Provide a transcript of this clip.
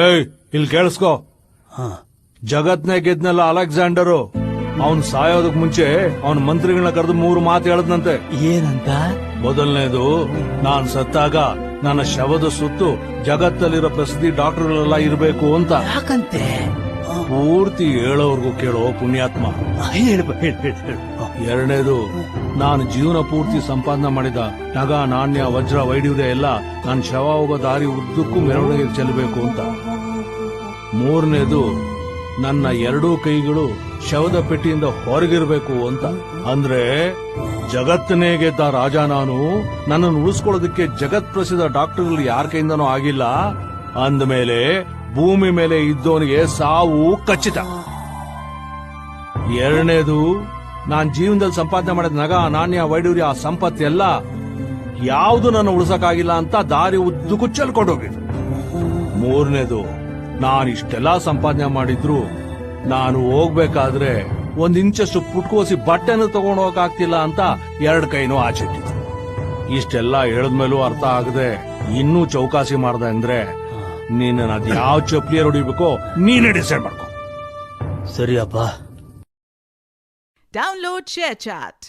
ಏಯ್ ಇಲ್ಲಿ ಕೇಳಿಸ್ಕೋ, ಜಗತ್ನೇ ಗೆದ್ನಲ್ಲ ಅಲೆಕ್ಸಾಂಡರು, ಅವನ್ ಸಾಯೋದಕ್ ಮುಂಚೆ ಅವನ್ ಮಂತ್ರಿಗಳನ್ನ ಕರೆದು 3 ಮಾತು ಹೇಳದ್ನಂತೆ. ಏನಂತ? ಮೊದಲನೇದು, ನಾನ್ ಸತ್ತಾಗ ನನ್ನ ಶವದ ಸುತ್ತು ಜಗತ್ತಲ್ಲಿರೋ ಪ್ರಸಿದ್ಧಿ ಡಾಕ್ಟರ್ಗಳೆಲ್ಲ ಇರಬೇಕು ಅಂತ. ಯಾಕಂತೆ? ಪೂರ್ತಿ ಹೇಳೋರ್ಗು ಕೇಳೋ ಪುಣ್ಯಾತ್ಮ. ಹೇಳು. ಎರಡನೇದು, ನಾನು ಜೀವನ ಪೂರ್ತಿ ಸಂಪಾದನೆ ಮಾಡಿದ ನಗ, ನಾಣ್ಯ, ವಜ್ರ, ವೈಡೂರ್ಯ ಎಲ್ಲ ನಾನು ಶವ ಹೋಗೋ ದಾರಿ ಉದ್ದಕ್ಕೂ ಮೆರವಣಿಗೆ ಚೆಲ್ಲಬೇಕು ಅಂತ. ಮೂರನೇದು, ನನ್ನ 2 ಕೈಗಳು ಶವದ ಪೆಟ್ಟಿಯಿಂದ ಹೊರಗಿರ್ಬೇಕು ಅಂತ. ಅಂದ್ರೆ ಜಗತ್ತನ್ನೇ ಗೆದ್ದ ರಾಜ ನಾನು, ನನ್ನನ್ನು ಉಳಿಸ್ಕೊಳ್ಳೋದಕ್ಕೆ ಜಗತ್ ಪ್ರಸಿದ್ಧ ಡಾಕ್ಟರ್ಗಳು ಯಾರ ಕೈಯಿಂದನೂ ಆಗಿಲ್ಲ ಅಂದ್ಮೇಲೆ ಭೂಮಿ ಮೇಲೆ ಇದ್ದವನಿಗೆ ಸಾವು ಖಚಿತ. ಎರಡನೇದು, ನಾನ್ ಜೀವನದಲ್ಲಿ ಸಂಪಾದನೆ ಮಾಡಿದ ನಗ, ನಾಣ್ಯ, ವೈಡೂರ್ಯ, ಸಂಪತ್ತೆಲ್ಲ ಯಾವುದು ನನ್ನ ಉಳಿಸಕ್ಕಾಗಿಲ್ಲ ಅಂತ ದಾರಿ ಉದ್ದಕ್ಕೂ ಚೆಲ್ಕೊಂಡೋಗಿದ್ದು. ಮೂರನೇದು, ನಾನು ಇಷ್ಟೆಲ್ಲಾ ಸಂಪಾದನೆ ಮಾಡಿದ್ರು ನಾನು ಹೋಗ್ಬೇಕಾದ್ರೆ 1 ಇಂಚಷ್ಟು ಪುಟ್ಕೋಸಿ ಬಟ್ಟೆನ ತಗೊಂಡು ಹೋಗಕ್ಕಾಗ್ತಿಲ್ಲ ಅಂತ 2 ಕೈನೂ ಆಚಿಟ್ಟಿದ್ರು. ಇಷ್ಟೆಲ್ಲ ಹೇಳಿದ್ಮೇಲೂ ಅರ್ಥ ಆಗದೆ ಇನ್ನೂ ಚೌಕಾಸಿ ಮಾಡ್ದೆ ಅಂದ್ರೆ ನೀನ್ ಅದ್ಯಾವ ಚಪ್ಲಿಯರ್ ಹೊಡಿಬೇಕೋ ನೀನೇ ಡಿಸೈಡ್ ಮಾಡ್ಕೊ. ಸರಿಯಪ್ಪ. Download ShareChat.